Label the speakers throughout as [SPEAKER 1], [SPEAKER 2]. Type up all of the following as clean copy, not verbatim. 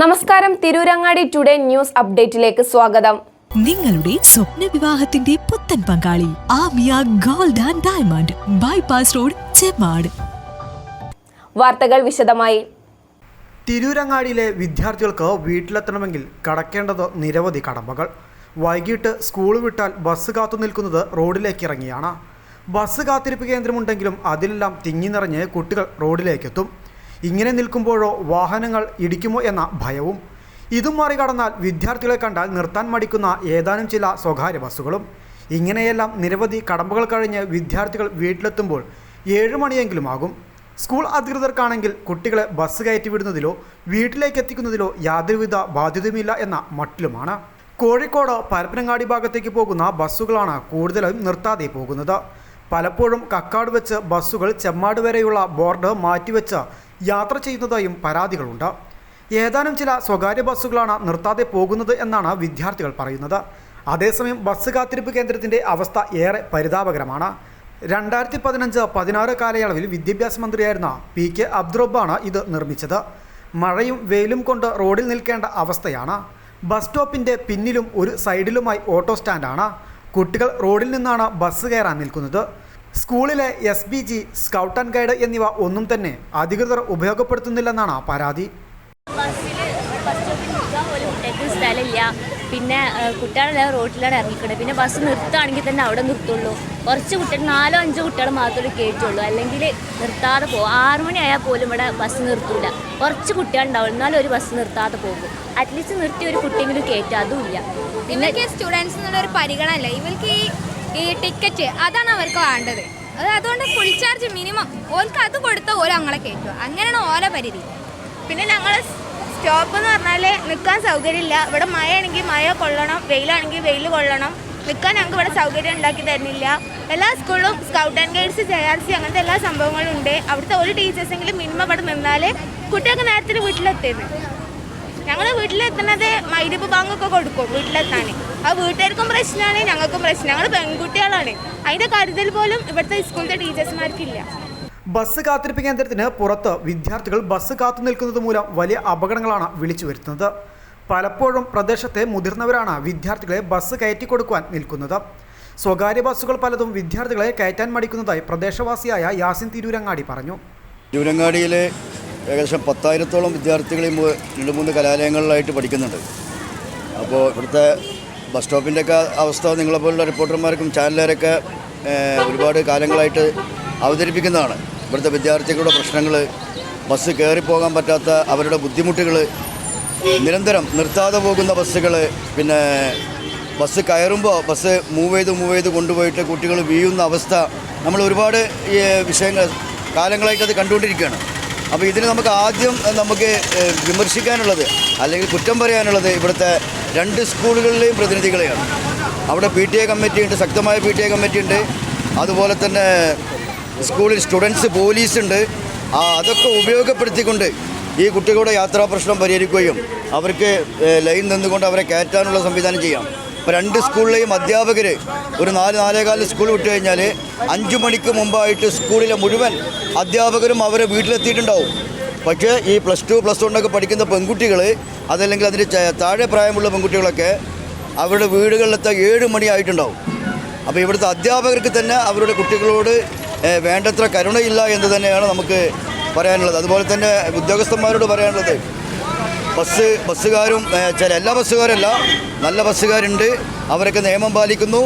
[SPEAKER 1] നമസ്കാരം, Tirurangadi today news അപ്ഡേറ്റിലേക്ക് സ്വാഗതം.
[SPEAKER 2] നിങ്ങളുടെ സ്വപ്ന വിവാഹത്തിന്റെ പുത്തൻ പങ്കാളി Amiya gold and diamond, bypass road, Chemmad.
[SPEAKER 1] വാർത്തകൾ വിശദമായി.
[SPEAKER 3] തിരൂരങ്ങാടിയിലെ വിദ്യാർത്ഥികൾക്ക് വീട്ടിലെത്തണമെങ്കിൽ കടക്കേണ്ടത് നിരവധി കടമ്പകൾ. വൈകിട്ട് സ്കൂൾ വിട്ടാൽ ബസ് കാത്തു നിൽക്കുന്നത് റോഡിലേക്ക് ഇറങ്ങിയാണ്. ബസ് കാത്തിരിപ്പ് കേന്ദ്രമുണ്ടെങ്കിലും അതിലെല്ലാം തിങ്ങി നിറഞ്ഞ് കുട്ടികൾ റോഡിലേക്കെത്തും. ഇങ്ങനെ നിൽക്കുമ്പോഴോ വാഹനങ്ങൾ ഇടിക്കുമോ എന്ന ഭയവും. ഇതും മറികടന്നാൽ വിദ്യാർത്ഥികളെ കണ്ടാൽ നിർത്താൻ മടിക്കുന്ന ഏതാനും ചില സ്വകാര്യ ബസ്സുകളും. ഇങ്ങനെയെല്ലാം നിരവധി കടമ്പകൾ കഴിഞ്ഞ് വിദ്യാർത്ഥികൾ വീട്ടിലെത്തുമ്പോൾ 7 മണിയെങ്കിലും ആകും. സ്കൂൾ അധികൃതർക്കാണെങ്കിൽ കുട്ടികളെ ബസ് കയറ്റി വിടുന്നതിലോ വീട്ടിലേക്ക് എത്തിക്കുന്നതിലോ യാതൊരുവിധ ബാധ്യതയുമില്ല എന്ന മട്ടിലുമാണ്. കോഴിക്കോട് പരപ്പനങ്ങാടി ഭാഗത്തേക്ക് പോകുന്ന ബസ്സുകളാണ് കൂടുതലും നിർത്താതെ പോകുന്നത്. പലപ്പോഴും കക്കാട് വെച്ച് ബസ്സുകൾ ചെമ്മാട് വരെയുള്ള ബോർഡ് മാറ്റിവെച്ച് യാത്ര ചെയ്യുന്നതായും പരാതികളുണ്ട്. ഏതാനും ചില സ്വകാര്യ ബസ്സുകളാണ് നിർത്താതെ പോകുന്നത് എന്നാണ് വിദ്യാർത്ഥികൾ പറയുന്നത്. അതേസമയം ബസ് കാത്തിരിപ്പ് കേന്ദ്രത്തിൻ്റെ അവസ്ഥ ഏറെ പരിതാപകരമാണ്. 2015-16 കാലയളവിൽ വിദ്യാഭ്യാസ മന്ത്രിയായിരുന്ന PK അബ്ദുറബ്ബാണ് ഇത് നിർമ്മിച്ചത്. മഴയും വെയിലും കൊണ്ട് റോഡിൽ നിൽക്കേണ്ട അവസ്ഥയാണ്. ബസ് സ്റ്റോപ്പിൻ്റെ പിന്നിലും ഒരു സൈഡിലുമായി ഓട്ടോ സ്റ്റാൻഡാണ്. കുട്ടികൾ റോഡിൽ നിന്നാണ് ബസ് കയറാൻ നിൽക്കുന്നത്. സ്കൂളിലെ SBG, സ്കൗട്ട് ആൻഡ് ഗൈഡ് എന്നിവ ഒന്നും തന്നെ അധികൃതർ ഉപയോഗപ്പെടുത്തുന്നില്ലെന്നാണ് പരാതി.
[SPEAKER 4] സ്ഥലമില്ല, പിന്നെ കുട്ടികളെല്ലാം റോഡിലാണ് ഇറങ്ങിക്കുന്നത്. പിന്നെ ബസ് നിർത്തുകയാണെങ്കിൽ തന്നെ അവിടെ നിർത്തുള്ളൂ. കുറച്ച് കുട്ടികൾ 4-5 കുട്ടികൾ മാത്രമേ കയറ്റുള്ളൂ, അല്ലെങ്കിൽ നിർത്താതെ പോകും. 6 മണി ആയാൽ പോലും ഇവിടെ ബസ് നിർത്തൂല. കുറച്ച് കുട്ടികളുണ്ടാവും, എന്നാലും ഒരു ബസ് നിർത്താതെ പോകും. അറ്റ്ലീസ്റ്റ് നിർത്തി ഒരു കുട്ടിയെങ്കിലും കയറ്റുക, അതുമില്ല.
[SPEAKER 5] പിന്നെ സ്റ്റുഡൻസ് എന്നുള്ളൊരു പരിഗണനയില്ല. ഇവർക്ക് ഈ ടിക്കറ്റ് അതാണ് അവർക്ക് വേണ്ടത്. അതുകൊണ്ട് ഫുൾ ചാർജ് മിനിമം ഓർക്ക് അത് കൊടുത്താൽ ഓരോ ഞങ്ങളെ കയറ്റുക. അങ്ങനെയാണ് ഓരോ പരിധി. പിന്നെ ഞങ്ങൾ സ്റ്റോപ്പ് എന്ന് പറഞ്ഞാൽ നിൽക്കാൻ സൗകര്യമില്ല. ഇവിടെ മഴയാണെങ്കിൽ മഴ കൊള്ളണം, വെയിലാണെങ്കിൽ വെയിൽ കൊള്ളണം. നിൽക്കാൻ ഞങ്ങൾക്ക് ഇവിടെ സൗകര്യം ഉണ്ടാക്കി തരുന്നില്ല. എല്ലാ സ്കൂളിലും സ്കൗട്ട് ആൻഡ് ഗൈഡ്സ്, JRC അങ്ങനത്തെ എല്ലാ സംഭവങ്ങളും ഉണ്ട്. അവിടുത്തെ ഒരു ടീച്ചേഴ്സെങ്കിലും മിനിമം ഇവിടെ നിന്നാൽ കുട്ടികൾക്ക് നേരത്തിന് വീട്ടിലെത്തുന്നത്. ഞങ്ങൾ വീട്ടിലെത്തുന്നത് മൈരിപ്പ് ബാങ്കൊക്കെ കൊടുക്കും വീട്ടിലെത്താൻ. ആ വീട്ടുകാർക്കും പ്രശ്നമാണ്, ഞങ്ങൾക്കും പ്രശ്നം. ഞങ്ങൾ പെൺകുട്ടികളാണ്. അതിൻ്റെ കരുതൽ പോലും ഇവിടുത്തെ സ്കൂളിലെ ടീച്ചേഴ്സുമാർക്കില്ല.
[SPEAKER 3] ബസ് കാത്തിരിപ്പ് കേന്ദ്രത്തിന് പുറത്ത് വിദ്യാർത്ഥികൾ ബസ് കാത്തു നിൽക്കുന്നത് മൂലം വലിയ അപകടങ്ങളാണ് വിളിച്ചു വരുത്തുന്നത്. പലപ്പോഴും പ്രദേശത്തെ മുതിർന്നവരാണ് വിദ്യാർത്ഥികളെ ബസ് കയറ്റി കൊടുക്കുവാൻ നിൽക്കുന്നത്. സ്വകാര്യ ബസ്സുകൾ പലതും വിദ്യാർത്ഥികളെ കയറ്റാൻ മടിക്കുന്നതായി പ്രദേശവാസിയായ യാസിൻ തിരൂരങ്ങാടി പറഞ്ഞു.
[SPEAKER 6] തിരൂരങ്ങാടിയിലെ ഏകദേശം 10,000-ഓളം വിദ്യാർത്ഥികൾ 2-3 കലാലയങ്ങളിലായിട്ട് പഠിക്കുന്നുണ്ട്. അപ്പോൾ ഇവിടുത്തെ ബസ് സ്റ്റോപ്പിൻ്റെയൊക്കെ അവസ്ഥ നിങ്ങളെപ്പോലുള്ള റിപ്പോർട്ടർമാർക്കും ചാനലുകാരൊക്കെ ഒരുപാട് കാലങ്ങളായിട്ട് അവതരിപ്പിക്കുന്നതാണ്. ഇവിടുത്തെ വിദ്യാർത്ഥികളുടെ പ്രശ്നങ്ങൾ, ബസ് കയറിപ്പോകാൻ പറ്റാത്ത അവരുടെ ബുദ്ധിമുട്ടുകൾ, നിരന്തരം നിർത്താതെ പോകുന്ന ബസ്സുകൾ, പിന്നെ ബസ് കയറുമ്പോൾ ബസ് മൂവ് ചെയ്ത് കൊണ്ടുപോയിട്ട് കുട്ടികൾ വീഴുന്ന അവസ്ഥ, നമ്മൾ ഒരുപാട് വിഷയങ്ങൾ കാലങ്ങളായിട്ട് അത് കണ്ടുകൊണ്ടിരിക്കുകയാണ്. അപ്പോൾ ഇതിന് ആദ്യം നമുക്ക് വിമർശിക്കാനുള്ളത് അല്ലെങ്കിൽ കുറ്റം പറയാനുള്ളത് ഇവിടുത്തെ 2 സ്കൂളുകളിലെയും പ്രതിനിധികളെയാണ്. അവിടെ PTA കമ്മിറ്റി ഉണ്ട്, ശക്തമായ PTA കമ്മിറ്റി ഉണ്ട്. അതുപോലെ തന്നെ സ്കൂളിൽ സ്റ്റുഡൻസ് പോലീസുണ്ട്. അതൊക്കെ ഉപയോഗപ്പെടുത്തിക്കൊണ്ട് ഈ കുട്ടികളുടെ യാത്രാ പ്രശ്നം പരിഹരിക്കുകയും അവർക്ക് ലൈൻ നിന്നുകൊണ്ട് അവരെ കയറ്റാനുള്ള സംവിധാനം ചെയ്യാം. ഇപ്പോൾ 2 സ്കൂളിലെയും അധ്യാപകർ ഒരു 4-4:15 സ്കൂൾ വിട്ട് കഴിഞ്ഞാൽ 5 മണിക്ക് മുമ്പായിട്ട് സ്കൂളിലെ മുഴുവൻ അധ്യാപകരും അവരെ വീട്ടിലെത്തിയിട്ടുണ്ടാവും. പക്ഷേ ഈ +2, +1 പഠിക്കുന്ന പെൺകുട്ടികൾ, അതല്ലെങ്കിൽ അതിന് താഴെ പ്രായമുള്ള പെൺകുട്ടികളൊക്കെ അവരുടെ വീടുകളിലെത്താൻ 7 മണിയായിട്ടുണ്ടാവും. അപ്പോൾ ഇവിടുത്തെ അധ്യാപകർക്ക് തന്നെ അവരുടെ കുട്ടികളോട് വേണ്ടത്ര കരുണയില്ല എന്ന് തന്നെയാണ് നമുക്ക് പറയാനുള്ളത്. അതുപോലെ തന്നെ ഉദ്യോഗസ്ഥന്മാരോട് പറയാനുള്ളത്, ബസ്സുകാരും എല്ലാ ബസ്സുകാരല്ല, നല്ല ബസ്സുകാരുണ്ട്. അവരൊക്കെ നിയമം പാലിക്കുന്നു.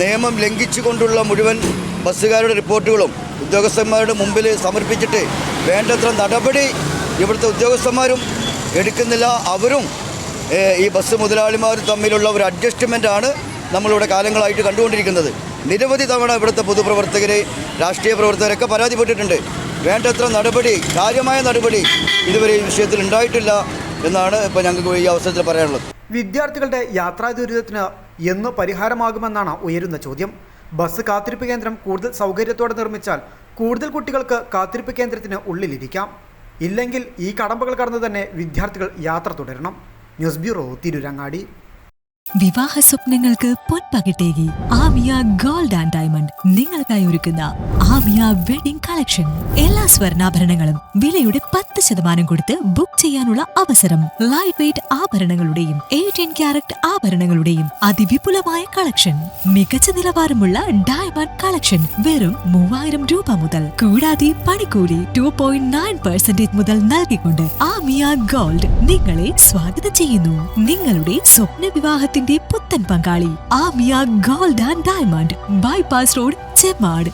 [SPEAKER 6] നിയമം ലംഘിച്ചുകൊണ്ടുള്ള മുഴുവൻ ബസ്സുകാരുടെ റിപ്പോർട്ടുകളും ഉദ്യോഗസ്ഥന്മാരുടെ മുമ്പിൽ സമർപ്പിച്ചിട്ട് വേണ്ടത്ര നടപടി ഇവിടുത്തെ ഉദ്യോഗസ്ഥന്മാരും എടുക്കുന്നില്ല. അവരും ഈ ബസ് മുതലാളിമാരും തമ്മിലുള്ള ഒരു അഡ്ജസ്റ്റ്മെൻറ്റാണ് നമ്മളിവിടെ കാലങ്ങളായിട്ട് കണ്ടുകൊണ്ടിരിക്കുന്നത്. നിരവധി തവണ ഇവിടുത്തെ പൊതുപ്രവർത്തകർ, രാഷ്ട്രീയ പ്രവർത്തകരൊക്കെ പരാതിപ്പെട്ടിട്ടുണ്ട്. വേണ്ടത്ര നടപടി, കാര്യമായ നടപടി ഇതുവരെ ഈ വിഷയത്തിൽ ഉണ്ടായിട്ടില്ല എന്നാണ് ഇപ്പോൾ ഞങ്ങൾക്ക് ഈ അവസരത്തിൽ പറയാനുള്ളത്.
[SPEAKER 3] വിദ്യാർത്ഥികളുടെ യാത്രാ ദുരിതത്തിന് എന്ന് പരിഹാരമാകുമെന്നാണ് ഉയരുന്ന ചോദ്യം. ബസ് കാത്തിരിപ്പ് കേന്ദ്രം കൂടുതൽ സൗകര്യത്തോടെ നിർമ്മിച്ചാൽ കൂടുതൽ കുട്ടികൾക്ക് കാത്തിരിപ്പ് കേന്ദ്രത്തിന് ഉള്ളിലിരിക്കാം. ഇല്ലെങ്കിൽ ഈ കടമ്പകൾ കടന്നു തന്നെ വിദ്യാർത്ഥികൾ യാത്ര തുടരണം. News bureau, Tirurangadi.
[SPEAKER 2] വിവാഹ സ്വപ്നങ്ങൾക്ക് പൊൻപകിട്ടേകി ആമിയ ഗോൾഡ് ആൻഡ് ഡയമണ്ട് നിങ്ങൾക്കായി ഒരുക്കുന്ന ആമിയ വെഡിംഗ് കളക്ഷൻ. എല്ലാ സ്വർണ്ണാഭരണങ്ങളും വിലയുടെ 10% കൊടുത്ത് ബുക്ക് ചെയ്യാനുള്ള അവസരം. ലൈറ്റ് വെയ്റ്റ് ആഭരണങ്ങളുടെയും 18 ക്യാരറ്റ് ആഭരണങ്ങളുടെയും അതിവിപുലമായ കളക്ഷൻ. മികച്ച നിലവാരമുള്ള ഡയമണ്ട് കളക്ഷൻ വെറും 3000 രൂപ മുതൽ. കൂടാതെ പണിക്കൂലി 2.9% മുതൽ നൽകിക്കൊണ്ട് ആമിയ ഗോൾഡ് നിങ്ങളെ സ്വാഗതം ചെയ്യുന്നു. നിങ്ങളുടെ സ്വപ്ന വിവാഹത്തിന്റെ പുത്തൻ പങ്കാളി Amiya gold and diamond, bypass road, Chemmad.